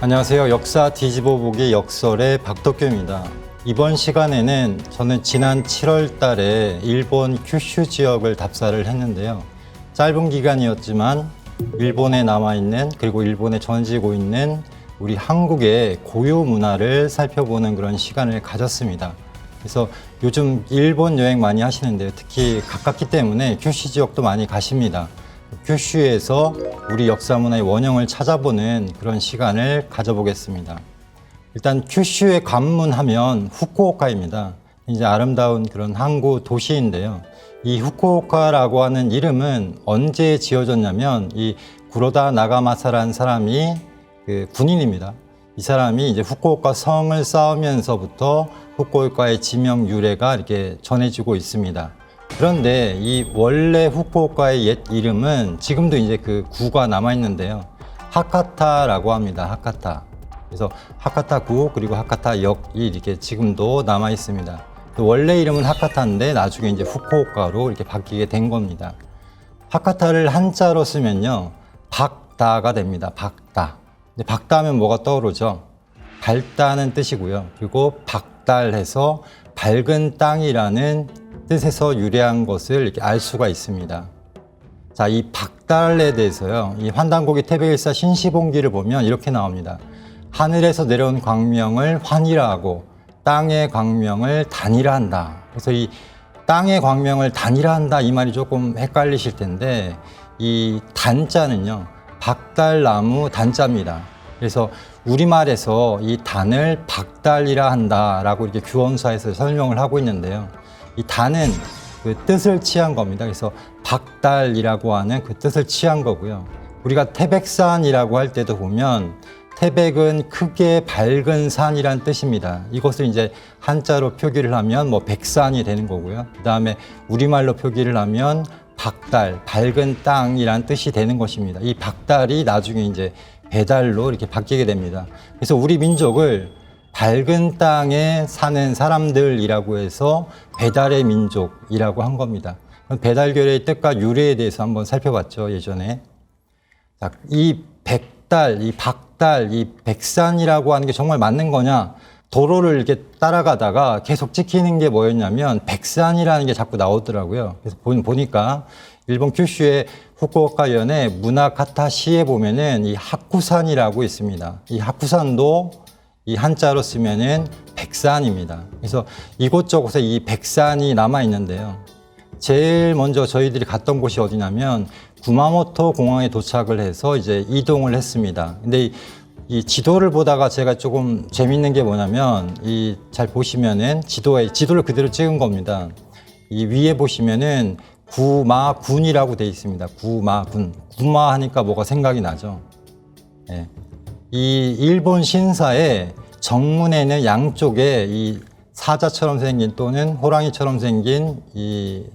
안녕하세요. 역사 뒤집어보기 역설의 박덕규입니다. 이번 시간에는 저는 지난 7월 달에 일본 큐슈 지역을 답사를 했는데요. 짧은 기간이었지만 일본에 남아있는 그리고 일본에 전지고 있는 우리 한국의 고유 문화를 살펴보는 그런 시간을 가졌습니다. 그래서 요즘 일본 여행 많이 하시는데요. 특히 가깝기 때문에 큐슈 지역도 많이 가십니다. 큐슈에서 우리 역사 문화의 원형을 찾아보는 그런 시간을 가져보겠습니다. 일단 큐슈의 관문하면 후쿠오카입니다. 이제 아름다운 그런 항구 도시인데요. 이 후쿠오카라고 하는 이름은 언제 지어졌냐면 이 구로다 나가마사라는 사람이 군인입니다. 이 사람이 이제 후쿠오카 성을 쌓으면서부터 후쿠오카의 지명 유래가 이렇게 전해지고 있습니다. 그런데 이 원래 후쿠오카의 옛 이름은 지금도 이제 그 구가 남아 있는데요. 하카타라고 합니다. 하카타. 그래서 하카타구 그리고 하카타역이 이렇게 지금도 남아 있습니다. 원래 이름은 하카타인데 나중에 이제 후쿠오카로 이렇게 바뀌게 된 겁니다. 하카타를 한자로 쓰면요. 박다가 됩니다. 박다. 박다하면 뭐가 떠오르죠? 밝다는 뜻이고요. 그리고 박달해서 밝은 땅이라는 뜻에서 유래한 것을 이렇게 알 수가 있습니다. 자, 이 박달에 대해서요. 이 환단고기 태백일사 신시봉기를 보면 이렇게 나옵니다. 하늘에서 내려온 광명을 환이라 하고 땅의 광명을 단이라 한다. 그래서 이 땅의 광명을 단이라 한다 이 말이 조금 헷갈리실 텐데 이 단자는요. 박달나무 단자입니다. 그래서 우리말에서 이 단을 박달이라 한다라고 이렇게 규원사에서 설명을 하고 있는데요. 이 단은 그 뜻을 취한 겁니다. 그래서 박달이라고 하는 그 뜻을 취한 거고요. 우리가 태백산이라고 할 때도 보면 태백은 크게 밝은 산이란 뜻입니다. 이것을 이제 한자로 표기를 하면 뭐 백산이 되는 거고요. 그 다음에 우리말로 표기를 하면 박달, 밝은 땅이란 뜻이 되는 것입니다. 이 박달이 나중에 이제 배달로 이렇게 바뀌게 됩니다. 그래서 우리 민족을 밝은 땅에 사는 사람들이라고 해서 배달의 민족이라고 한 겁니다. 배달결의 뜻과 유래에 대해서 한번 살펴봤죠, 예전에. 자, 이 백달, 이 박달, 이 백산이라고 하는 게 정말 맞는 거냐? 도로를 이렇게 따라가다가 계속 찍히는 게 뭐였냐면 백산이라는 게 자꾸 나오더라고요. 그래서 보니까 일본 큐슈의 후쿠오카현의 문화카타시에 보면은 이 하쿠산이라고 있습니다. 이 하쿠산도 이 한자로 쓰면은 백산입니다. 그래서 이곳저곳에 이 백산이 남아 있는데요. 제일 먼저 저희들이 갔던 곳이 어디냐면 구마모토 공항에 도착을 해서 이제 이동을 했습니다. 근데 이 지도를 보다가 제가 조금 재밌는 게 뭐냐면 잘 보시면은 지도를 그대로 찍은 겁니다. 이 위에 보시면은 구마군이라고 되어 있습니다. 구마군. 구마 하니까 뭐가 생각이 나죠. 네. 이 일본 신사의 정문에는 양쪽에 이 사자처럼 생긴 또는 호랑이처럼 생긴 이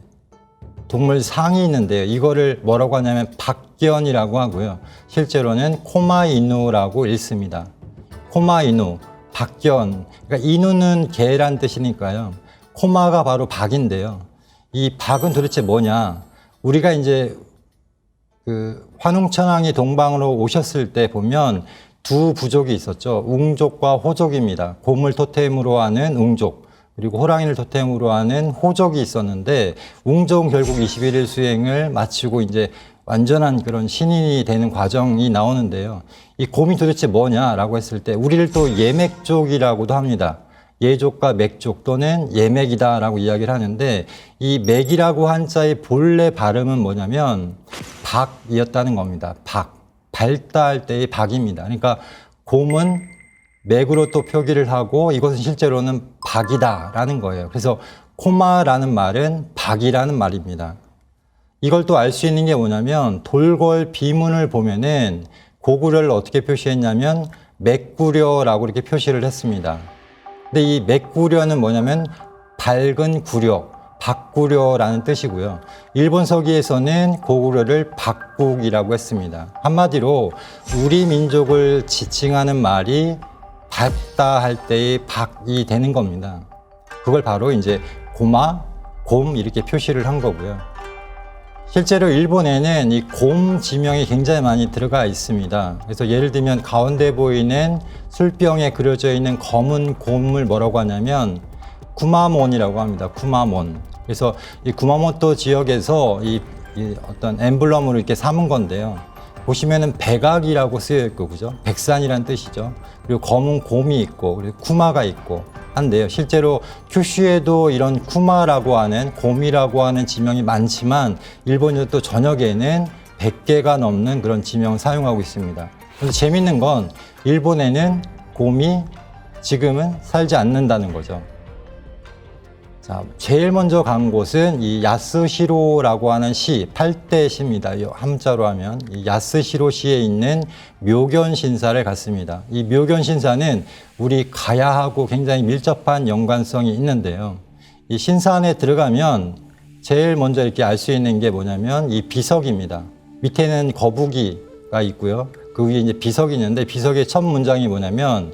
동물 상이 있는데요. 이거를 뭐라고 하냐면 박견이라고 하고요. 실제로는 코마이누라고 읽습니다. 코마이누, 박견. 그러니까 이누는 개란 뜻이니까요. 코마가 바로 박인데요. 이 박은 도대체 뭐냐? 우리가 이제 그 환웅천왕이 동방으로 오셨을 때 보면 두 부족이 있었죠. 웅족과 호족입니다. 곰을 토템으로 하는 웅족, 그리고 호랑이를 토템으로 하는 호족이 있었는데 웅족은 결국 21일 수행을 마치고 이제 완전한 그런 신인이 되는 과정이 나오는데요. 이 곰이 도대체 뭐냐라고 했을 때 우리를 또 예맥족이라고도 합니다. 예족과 맥족 또는 예맥이다라고 이야기를 하는데 이 맥이라고 한자의 본래 발음은 뭐냐면 박이었다는 겁니다. 박. 밝다 할 때의 박입니다. 그러니까 곰은 맥으로 또 표기를 하고 이것은 실제로는 박이다라는 거예요. 그래서 코마라는 말은 박이라는 말입니다. 이걸 또 알 수 있는 게 뭐냐면 돌궐 비문을 보면은 고구려를 어떻게 표시했냐면 맥구려라고 이렇게 표시를 했습니다. 근데 이 맥구려는 뭐냐면 밝은 구려, 박구려라는 뜻이고요. 일본 서기에서는 고구려를 박국이라고 했습니다. 한마디로 우리 민족을 지칭하는 말이 밝다 할 때의 박이 되는 겁니다. 그걸 바로 이제 고마, 곰 이렇게 표시를 한 거고요. 실제로 일본에는 이 곰 지명이 굉장히 많이 들어가 있습니다. 그래서 예를 들면 가운데 보이는 술병에 그려져 있는 검은 곰을 뭐라고 하냐면 구마몬이라고 합니다. 구마몬. 그래서 이 구마모토 지역에서 이 어떤 엠블럼으로 이렇게 삼은 건데요. 보시면은 백악이라고 쓰여 있고, 그죠? 백산이란 뜻이죠. 그리고 검은 곰이 있고, 그리고 쿠마가 있고 한데요. 실제로 큐슈에도 이런 쿠마라고 하는, 곰이라고 하는 지명이 많지만 일본에도 또 전역에는 100개가 넘는 그런 지명을 사용하고 있습니다. 그래서 재밌는 건 일본에는 곰이 지금은 살지 않는다는 거죠. 자, 제일 먼저 간 곳은 이 야스시로라고 하는 시, 8대 시입니다. 함자로 하면 이 야스시로 시에 있는 묘견신사를 갔습니다. 이 묘견신사는 우리 가야하고 굉장히 밀접한 연관성이 있는데요. 이 신사 안에 들어가면 제일 먼저 이렇게 알 수 있는 게 뭐냐면 이 비석입니다. 밑에는 거북이가 있고요. 그 위에 이제 비석이 있는데 비석의 첫 문장이 뭐냐면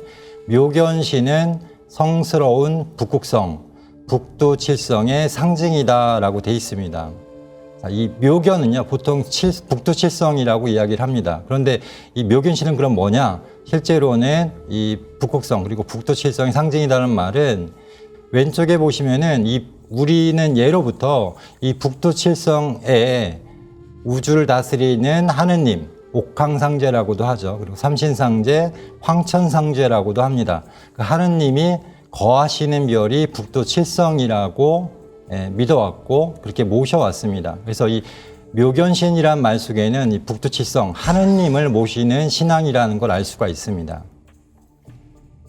묘견시는 성스러운 북극성, 북두칠성의 상징이다라고 돼 있습니다. 자, 이 묘견은요 보통 북두칠성이라고 이야기를 합니다. 그런데 이 묘견시는 그럼 뭐냐? 실제로는 이 북극성 그리고 북두칠성의 상징이라는 말은 왼쪽에 보시면은 우리는 예로부터 이 북두칠성에 우주를 다스리는 하느님, 옥황상제라고도 하죠. 그리고 삼신상제, 황천상제라고도 합니다. 그 하느님이 거하시는 별이 북두칠성이라고 믿어왔고 그렇게 모셔왔습니다. 그래서 이 묘견신이란 말 속에는 이 북두칠성, 하느님을 모시는 신앙이라는 걸 알 수가 있습니다.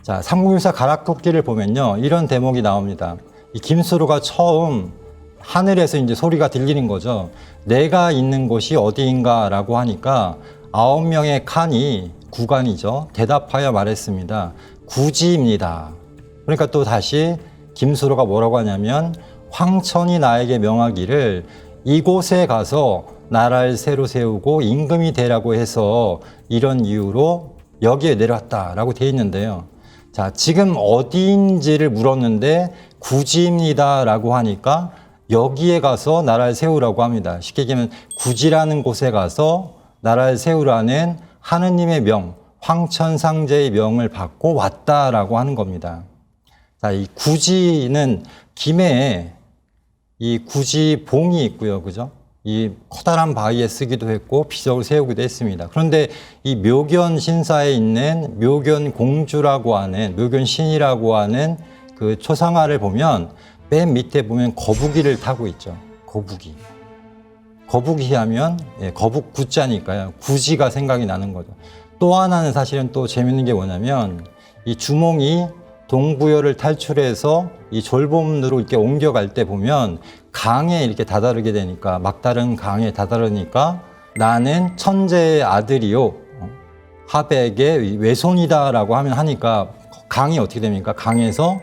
자, 삼국유사 가락국기를 보면요, 이런 대목이 나옵니다. 이 김수로가 처음 하늘에서 이제 소리가 들리는 거죠. 내가 있는 곳이 어디인가라고 하니까 9명의 칸이 구간이죠. 대답하여 말했습니다. 구지입니다. 그러니까 또 다시 김수로가 뭐라고 하냐면 황천이 나에게 명하기를 이곳에 가서 나라를 새로 세우고 임금이 되라고 해서 이런 이유로 여기에 내려왔다라고 되어 있는데요. 자, 지금 어디인지를 물었는데 구지입니다라고 하니까 여기에 가서 나라를 세우라고 합니다. 쉽게 얘기하면 구지라는 곳에 가서 나라를 세우라는 하느님의 명, 황천상제의 명을 받고 왔다라고 하는 겁니다. 자, 이 구지는 김해에 이 구지봉이 있고요. 그죠? 이 커다란 바위에 쓰기도 했고 비석을 세우기도 했습니다. 그런데 이 묘견 신사에 있는 묘견 공주라고 하는 묘견 신이라고 하는 그 초상화를 보면 맨 밑에 보면 거북이를 타고 있죠. 거북이. 거북이 하면 거북 구자니까요. 구지가 생각이 나는 거죠. 또 하나는 사실은 또 재밌는 게 뭐냐면 이 주몽이 동부여를 탈출해서 이 졸봄으로 이렇게 옮겨갈 때 보면 강에 이렇게 다다르게 되니까 막다른 강에 다다르니까 나는 천재의 아들이요 하백의 외손이다라고 하니까 강이 어떻게 됩니까? 강에서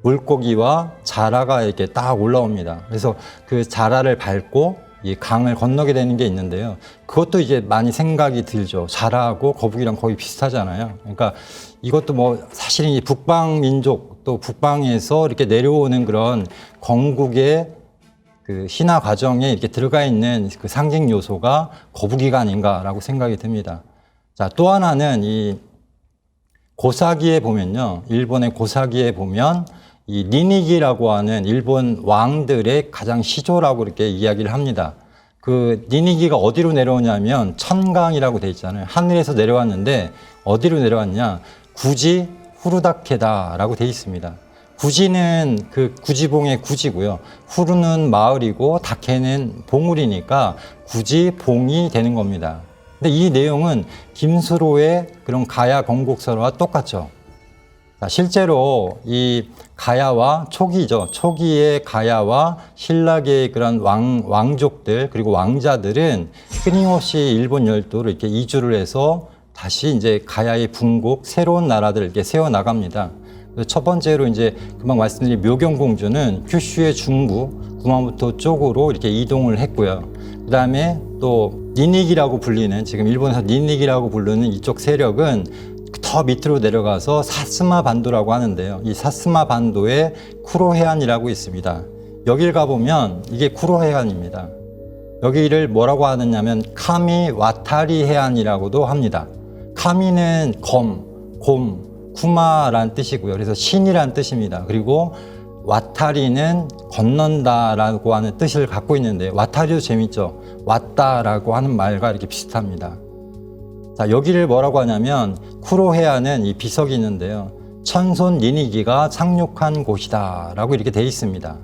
물고기와 자라가 이렇게 딱 올라옵니다. 그래서 그 자라를 밟고 이 강을 건너게 되는 게 있는데요. 그것도 이제 많이 생각이 들죠. 자라하고 거북이랑 거의 비슷하잖아요. 그러니까 이것도 뭐 사실은 이 북방 민족 또 북방에서 이렇게 내려오는 그런 건국의 그 신화 과정에 이렇게 들어가 있는 그 상징 요소가 거북이가 아닌가라고 생각이 듭니다. 자, 또 하나는 이 고사기에 보면요. 일본의 고사기에 보면 이 니니기라고 하는 일본 왕들의 가장 시조라고 이렇게 이야기를 합니다. 그 니니기가 어디로 내려오냐면 천강이라고 돼 있잖아요. 하늘에서 내려왔는데 어디로 내려왔냐? 구지 후루다케다라고 돼 있습니다. 구지는 그 구지봉의 구지고요. 후루는 마을이고 다케는 봉우리니까 구지봉이 되는 겁니다. 근데 이 내용은 김수로의 그런 가야 건국설화 똑같죠. 자, 실제로 이 가야와 초기죠. 초기의 가야와 신라계의 그런 왕족들 그리고 왕자들은 끊임없이 일본 열도를 이렇게 이주를 해서 다시 이제 가야의 분국 새로운 나라들을 이렇게 세워 나갑니다. 첫 번째로 이제 금방 말씀드린 묘견공주는 큐슈의 중부 구마모토 쪽으로 이렇게 이동을 했고요. 그 다음에 또 니니기라고 불리는 지금 일본에서 니니기라고 부르는 이쪽 세력은 더 밑으로 내려가서 사스마 반도라고 하는데요. 이 사스마 반도에 쿠로 해안이라고 있습니다. 여길 가보면 이게 쿠로 해안입니다. 여기를 뭐라고 하느냐면 카미 와타리 해안이라고도 합니다. 카미는 검, 곰, 쿠마라는 뜻이고요. 그래서 신이라는 뜻입니다. 그리고 와타리는 건넌다라고 하는 뜻을 갖고 있는데 와타리도 재밌죠. 왔다라고 하는 말과 이렇게 비슷합니다. 자, 여기를 뭐라고 하냐면 쿠로 해안은 이 비석이 있는데요. 천손 니니기가 상륙한 곳이다 라고 이렇게 돼 있습니다.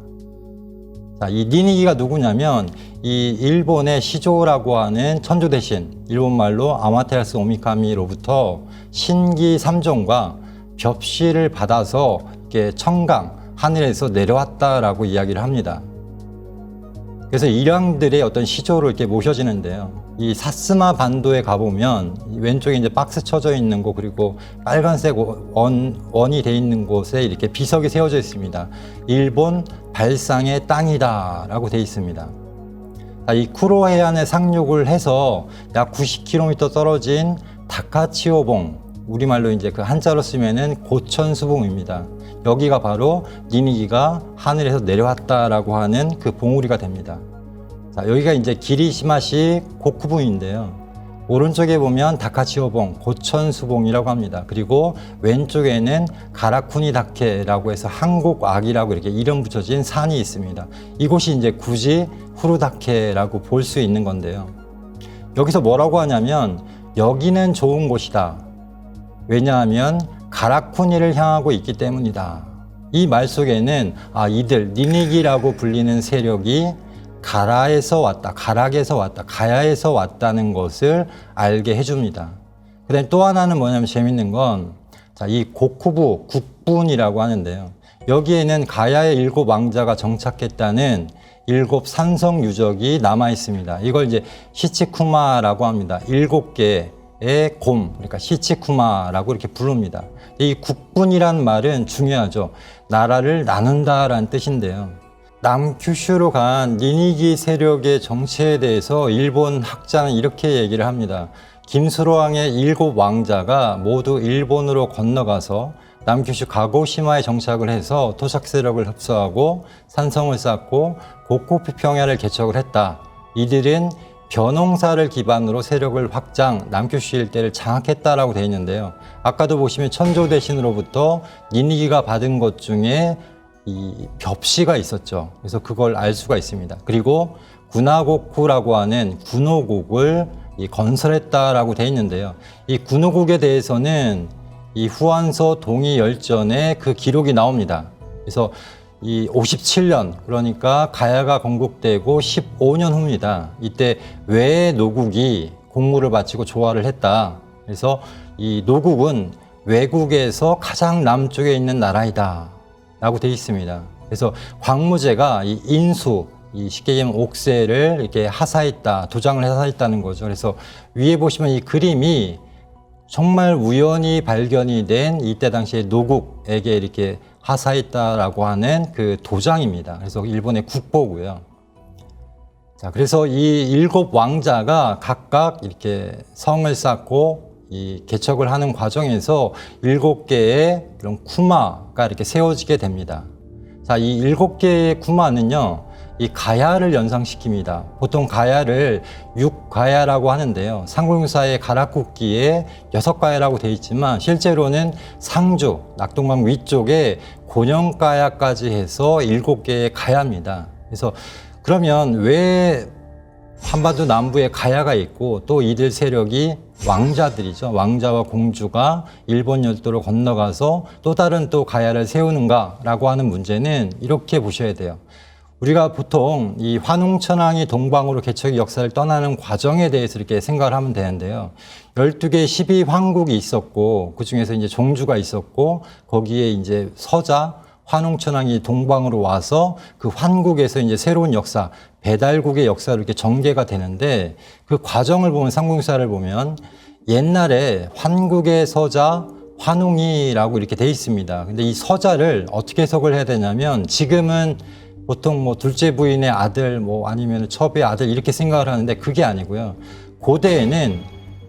자, 이 니니기가 누구냐면 이 일본의 시조라고 하는 천조 대신, 일본말로 아마테라스 오미카미로부터 신기 3종과 벽시를 받아서 이렇게 청강, 하늘에서 내려왔다라고 이야기를 합니다. 그래서 일왕들의 어떤 시조로 이렇게 모셔지는데요. 이 사스마 반도에 가보면 왼쪽에 이제 박스 쳐져 있는 곳, 그리고 빨간색 원이 돼 있는 곳에 이렇게 비석이 세워져 있습니다. 일본 발상의 땅이다라고 돼 있습니다. 이 쿠로 해안에 상륙을 해서 약 90km 떨어진 다카치오봉, 우리말로 이제 그 한자로 쓰면은 고천수봉입니다. 여기가 바로 니니기가 하늘에서 내려왔다라고 하는 그 봉우리가 됩니다. 자, 여기가 이제 기리시마시 고쿠부인데요. 오른쪽에 보면 다카치오봉, 고천수봉이라고 합니다. 그리고 왼쪽에는 가라쿠니다케라고 해서 한국악이라고 이렇게 이름 붙여진 산이 있습니다. 이곳이 이제 굳이 후루다케라고 볼 수 있는 건데요. 여기서 뭐라고 하냐면 여기는 좋은 곳이다. 왜냐하면 가라쿠니를 향하고 있기 때문이다. 이 말 속에는 이들 니니기라고 불리는 세력이 가라에서 왔다, 가락에서 왔다, 가야에서 왔다는 것을 알게 해줍니다. 그다음에 또 하나는 뭐냐면 재밌는 건, 자, 이 고쿠부, 국분이라고 하는데요. 여기에는 가야의 7 왕자가 정착했다는 7 산성 유적이 남아 있습니다. 이걸 이제 시치쿠마라고 합니다. 7개의 곰, 그러니까 시치쿠마라고 이렇게 부릅니다. 이 국분이란 말은 중요하죠. 나라를 나눈다라는 뜻인데요. 남큐슈로 간 니니기 세력의 정체에 대해서 일본 학자는 이렇게 얘기를 합니다. 김수로왕의 7 왕자가 모두 일본으로 건너가서 남큐슈 가고시마에 정착을 해서 토착 세력을 흡수하고 산성을 쌓고 고코피 평야를 개척을 했다. 이들은 벼농사를 기반으로 세력을 확장, 남큐슈 일대를 장악했다라고 되어 있는데요. 아까도 보시면 천조 대신으로부터 니니기가 받은 것 중에 이 벽시가 있었죠. 그래서 그걸 알 수가 있습니다. 그리고 군화곡구라고 하는 군호국을 건설했다라고 되어 있는데요. 이 군호국에 대해서는 이 후한서 동의열전에 그 기록이 나옵니다. 그래서 이 57년, 그러니까 가야가 건국되고 15년 후입니다. 이때 외 노국이 공무를 바치고 조화를 했다. 그래서 이 노국은 외국에서 가장 남쪽에 있는 나라이다 라고 되어 있습니다. 그래서 광무제가 이 인수, 이 쉽게 얘기하면 옥새를 이렇게 하사했다, 도장을 하사했다는 거죠. 그래서 위에 보시면 이 그림이 정말 우연히 발견이 된 이때 당시에 노국에게 이렇게 하사했다라고 하는 그 도장입니다. 그래서 일본의 국보고요. 자, 그래서 이 7 왕자가 각각 이렇게 성을 쌓고 이 개척을 하는 과정에서 7개의 그런 쿠마가 이렇게 세워지게 됩니다. 자, 이 7개의 쿠마는요, 이 가야를 연상시킵니다. 보통 가야를 6가야라고 하는데요. 상공유사의 가라쿠키에 6가야라고 되어 있지만 실제로는 상주, 낙동강 위쪽에 곤영가야까지 해서 7개의 가야입니다. 그래서 그러면 왜 한반도 남부에 가야가 있고 또 이들 세력이 왕자들이죠. 왕자와 공주가 일본 열도로 건너가서 또 다른 또 가야를 세우는가라고 하는 문제는 이렇게 보셔야 돼요. 우리가 보통 이 환웅천왕이 동방으로 개척의 역사를 떠나는 과정에 대해서 이렇게 생각을 하면 되는데요. 12개의 12황국이 있었고 그 중에서 이제 종주가 있었고 거기에 이제 서자 환웅천왕이 동방으로 와서 그 환국에서 이제 새로운 역사, 배달국의 역사로 이렇게 전개가 되는데 그 과정을 보면 삼국사를 보면 옛날에 환국의 서자 환웅이라고 이렇게 돼 있습니다. 근데 이 서자를 어떻게 해석을 해야 되냐면 지금은 보통 뭐 둘째 부인의 아들 뭐 아니면 첩의 아들 이렇게 생각을 하는데 그게 아니고요. 고대에는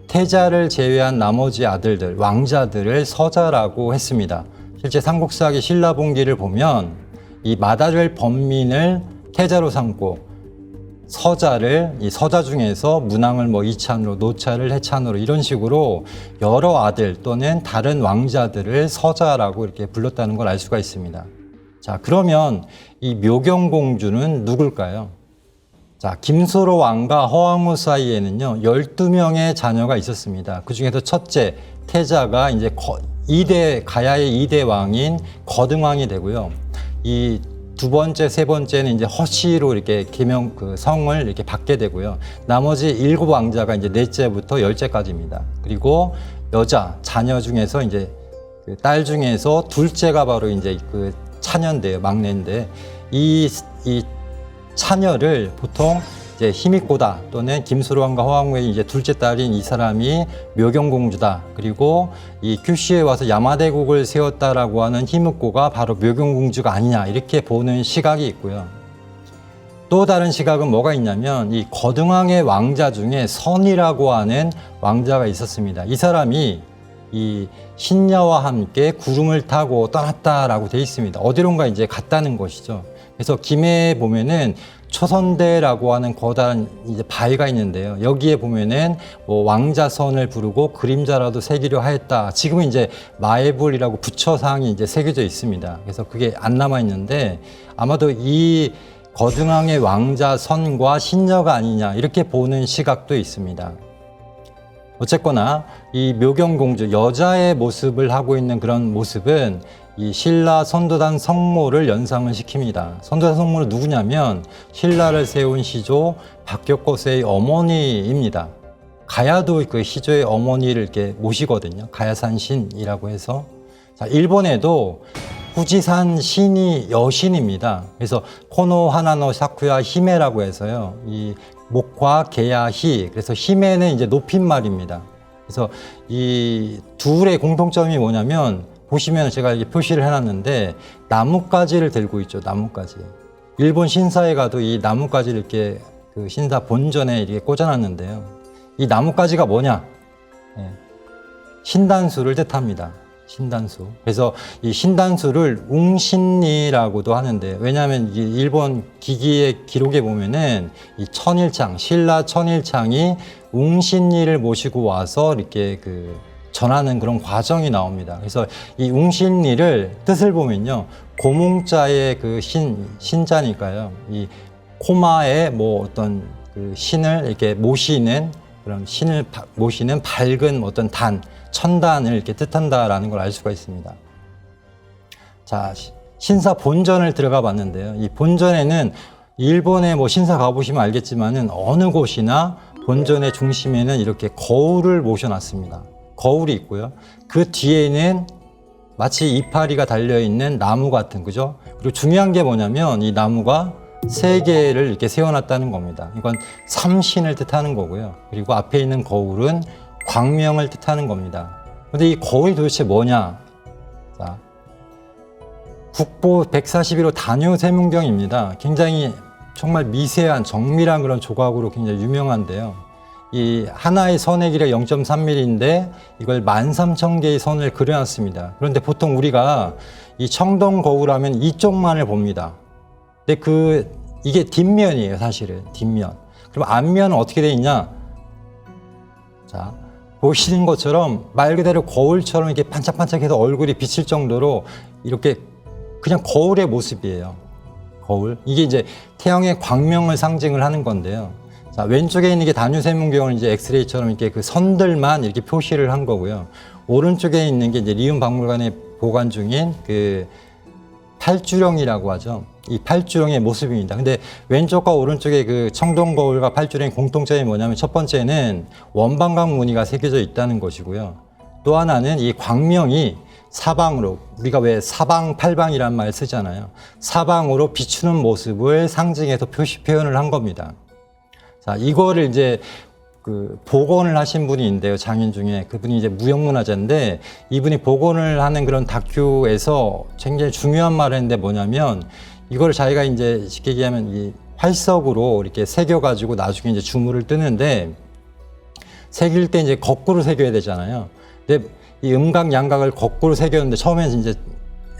태자를 제외한 나머지 아들들, 왕자들을 서자라고 했습니다. 실제 삼국사기 신라본기를 보면 이 마다를 범민을 태자로 삼고 서자를 이 서자 중에서 문왕을 뭐 이찬으로, 노차를 해찬으로 이런 식으로 여러 아들 또는 다른 왕자들을 서자라고 이렇게 불렀다는 걸 알 수가 있습니다. 자, 그러면 이 묘경공주는 누굴까요? 자, 김소로 왕과 허왕후 사이에는요 12명의 자녀가 있었습니다. 그 중에서 첫째 태자가 이제 가야의 2대 왕인 거등왕이 되고요. 이 두 번째, 세 번째는 이제 허씨로 이렇게 성을 이렇게 받게 되고요. 나머지 7 왕자가 이제 넷째부터 10째까지입니다. 그리고 자녀 중에서 이제 그 딸 중에서 둘째가 바로 이제 그 차녀인데요, 막내인데 이 차녀를 보통 이제 히미코다 또는 김수로왕과 허왕후의 이제 둘째 딸인 이 사람이 묘경공주다. 그리고 이 큐슈에 와서 야마대국을 세웠다라고 하는 히무코가 바로 묘경공주가 아니냐 이렇게 보는 시각이 있고요. 또 다른 시각은 뭐가 있냐면 이 거등왕의 왕자 중에 선이라고 하는 왕자가 있었습니다. 이 사람이 이 신녀와 함께 구름을 타고 떠났다라고 되어 있습니다. 어디론가 이제 갔다는 것이죠. 그래서 김해에 보면은 초선대라고 하는 거대한 이제 바위가 있는데요. 여기에 보면은 뭐 왕자선을 부르고 그림자라도 새기려 하였다. 지금은 이제 마애불이라고 부처상이 이제 새겨져 있습니다. 그래서 그게 안 남아 있는데 아마도 이 거등왕의 왕자선과 신녀가 아니냐 이렇게 보는 시각도 있습니다. 어쨌거나 이 묘경공주 여자의 모습을 하고 있는 그런 모습은 이 신라 선도단 성모를 연상을 시킵니다. 선도단 성모는 누구냐면 신라를 세운 시조 박격거세의 어머니입니다. 가야도 그 시조의 어머니를 이렇게 모시거든요. 가야산 신이라고 해서. 자, 일본에도 후지산 신이 여신입니다. 그래서 코노 하나노 사쿠야 히메라고 해서요. 이 목화 개야 희. 그래서 히메는 이제 높임말입니다. 그래서 이 둘의 공통점이 뭐냐면 보시면 제가 이렇게 표시를 해놨는데 나뭇가지를 들고 있죠. 나뭇가지. 일본 신사에 가도 이 나뭇가지를 이렇게 그 신사 본전에 이렇게 꽂아놨는데요. 이 나뭇가지가 뭐냐? 신단수를 뜻합니다. 신단수. 그래서 이 신단수를 웅신리라고도 하는데 왜냐하면 이 일본 기기의 기록에 보면은 이 천일창, 신라 천일창이 웅신리를 모시고 와서 이렇게 그 전하는 그런 과정이 나옵니다. 그래서 이 웅신리를 뜻을 보면요. 고몽자의 그 신자니까요. 이 코마의 뭐 어떤 그 신을 이렇게 모시는 그런 신을 모시는 밝은 어떤 천단을 이렇게 뜻한다라는 걸 알 수가 있습니다. 자, 신사 본전을 들어가 봤는데요. 이 본전에는 일본에 뭐 신사 가보시면 알겠지만은 어느 곳이나 본전의 중심에는 이렇게 거울을 모셔놨습니다. 거울이 있고요. 그 뒤에는 마치 이파리가 달려있는 나무 같은, 그죠? 그리고 중요한 게 뭐냐면 이 나무가 3개를 이렇게 세워놨다는 겁니다. 이건 삼신을 뜻하는 거고요. 그리고 앞에 있는 거울은 광명을 뜻하는 겁니다. 근데 이 거울이 도대체 뭐냐? 자, 국보 141호 단요세문경입니다. 굉장히 정말 미세한 정밀한 그런 조각으로 굉장히 유명한데요. 이 하나의 선의 길이가 0.3mm인데 이걸 13,000개의 선을 그려놨습니다. 그런데 보통 우리가 이 청동 거울 하면 이쪽만을 봅니다. 근데 이게 뒷면이에요, 사실은. 뒷면. 그럼 앞면은 어떻게 돼 있냐? 자, 보시는 것처럼 말 그대로 거울처럼 이렇게 반짝반짝해서 얼굴이 비칠 정도로 이렇게 그냥 거울의 모습이에요. 거울. 이게 이제 태양의 광명을 상징을 하는 건데요. 자, 왼쪽에 있는 게 단유세문경은 이제 엑스레이처럼 이렇게 그 선들만 이렇게 표시를 한 거고요. 오른쪽에 있는 게 이제 리움박물관에 보관 중인 그 팔주령이라고 하죠. 이 팔주령의 모습입니다. 근데 왼쪽과 오른쪽에 그 청동거울과 팔주령의 공통점이 뭐냐면 첫 번째는 원방각 무늬가 새겨져 있다는 것이고요. 또 하나는 이 광명이 사방으로, 우리가 왜 사방팔방이란 말 쓰잖아요. 사방으로 비추는 모습을 상징해서 표현을 한 겁니다. 자, 이거를 이제 그 복원을 하신 분이 있는데요. 장인 중에 그분이 이제 무형문화재인데 이분이 복원을 하는 그런 다큐에서 굉장히 중요한 말을 했는데 뭐냐면 이걸 자기가 이제 쉽게 얘기하면 이 활석으로 이렇게 새겨가지고 나중에 이제 주물을 뜨는데 새길 때 이제 거꾸로 새겨야 되잖아요. 근데 이 음각 양각을 거꾸로 새겼는데 처음에는 이제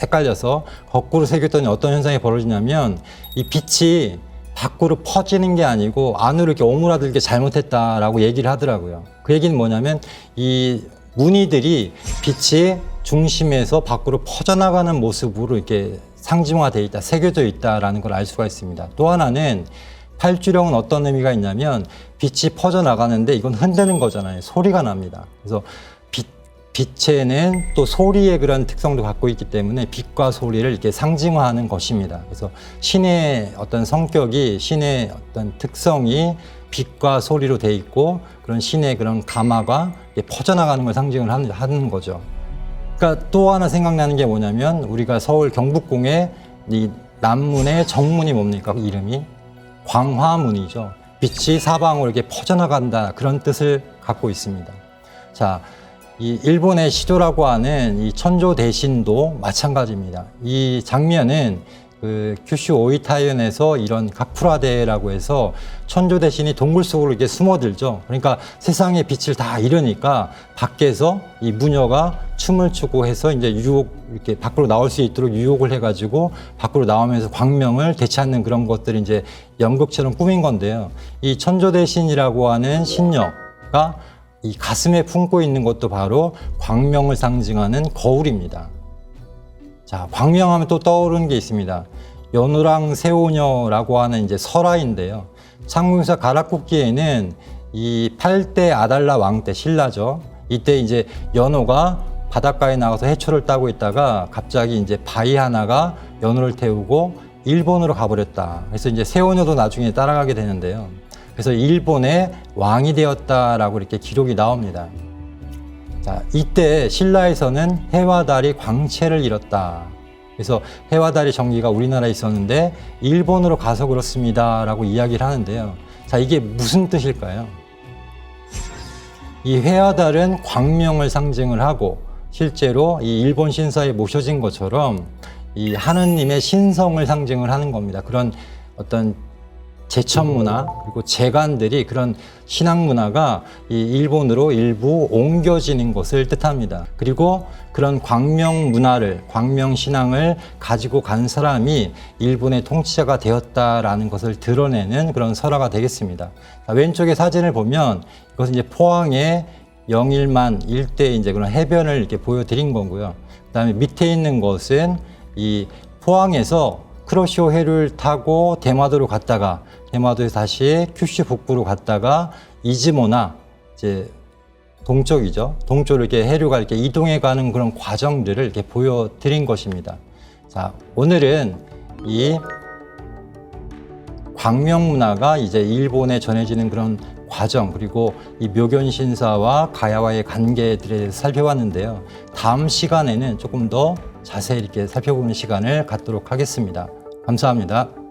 헷갈려서 거꾸로 새겼더니 어떤 현상이 벌어지냐면 이 빛이 밖으로 퍼지는 게 아니고 안으로 이렇게 오므라들게 잘못했다라고 얘기를 하더라고요. 그 얘기는 뭐냐면 이 무늬들이 빛이 중심에서 밖으로 퍼져나가는 모습으로 이렇게 상징화되어 있다, 새겨져 있다라는 걸 알 수가 있습니다. 또 하나는 팔주령은 어떤 의미가 있냐면 빛이 퍼져나가는데 이건 흔드는 거잖아요. 소리가 납니다. 그래서 빛에는 또 소리의 그런 특성도 갖고 있기 때문에 빛과 소리를 이렇게 상징화하는 것입니다. 그래서 신의 어떤 성격이, 신의 어떤 특성이 빛과 소리로 돼 있고 그런 신의 그런 감화가 퍼져나가는 걸 상징을 하는 거죠. 그러니까 또 하나 생각나는 게 뭐냐면 우리가 서울 경복궁의 이 남문의 정문이 뭡니까? 이름이 광화문이죠. 빛이 사방으로 이렇게 퍼져나간다, 그런 뜻을 갖고 있습니다. 자, 이 일본의 시조라고 하는 이 천조대신도 마찬가지입니다. 이 장면은 그 큐슈 오이타현에서 이런 가쿠라데라고 해서 천조대신이 동굴 속으로 이렇게 숨어들죠. 그러니까 세상의 빛을 다 잃으니까 밖에서 이 무녀가 춤을 추고 해서 이제 이렇게 밖으로 나올 수 있도록 유혹을 해가지고 밖으로 나오면서 광명을 되찾는 그런 것들이 이제 연극처럼 꾸민 건데요. 이 천조대신이라고 하는 신녀가 이 가슴에 품고 있는 것도 바로 광명을 상징하는 거울입니다. 자, 광명하면 또 떠오르는 게 있습니다. 연호랑 세오녀라고 하는 이제 설화인데요. 창궁사 가락국기에는 이 8대 아달라 왕 때 신라죠. 이때 이제 연호가 바닷가에 나가서 해초를 따고 있다가 갑자기 이제 바위 하나가 연호를 태우고 일본으로 가버렸다. 그래서 이제 세오녀도 나중에 따라가게 되는데요. 그래서 일본의 왕이 되었다라고 이렇게 기록이 나옵니다. 자, 이때 신라에서는 해와 달이 광채를 잃었다. 그래서 해와 달의 정기가 우리나라에 있었는데 일본으로 가서 그렇습니다라고 이야기를 하는데요. 자, 이게 무슨 뜻일까요? 이 해와 달은 광명을 상징을 하고 실제로 이 일본 신사에 모셔진 것처럼 이 하느님의 신성을 상징을 하는 겁니다. 그런 어떤 제천 문화 그리고 재간들이 그런 신앙 문화가 이 일본으로 일부 옮겨지는 것을 뜻합니다. 그리고 그런 광명 문화를, 광명 신앙을 가지고 간 사람이 일본의 통치자가 되었다라는 것을 드러내는 그런 설화가 되겠습니다. 자, 왼쪽의 사진을 보면 이것은 이제 포항의 영일만 일대 이제 그런 해변을 이렇게 보여드린 거고요. 그다음에 밑에 있는 것은 이 포항에서 크로시오 해류를 타고 대마도로 갔다가 대마도에서 다시 큐슈 북부로 갔다가 이즈모나 이제 동쪽이죠. 동쪽으로 이렇게 해류가 이렇게 이동해 가는 그런 과정들을 이렇게 보여드린 것입니다. 자, 오늘은 이 광명 문화가 이제 일본에 전해지는 그런 과정 그리고 이 묘견 신사와 가야와의 관계들에 대해서 살펴봤는데요. 다음 시간에는 조금 더 자세히 이렇게 살펴보는 시간을 갖도록 하겠습니다. 감사합니다.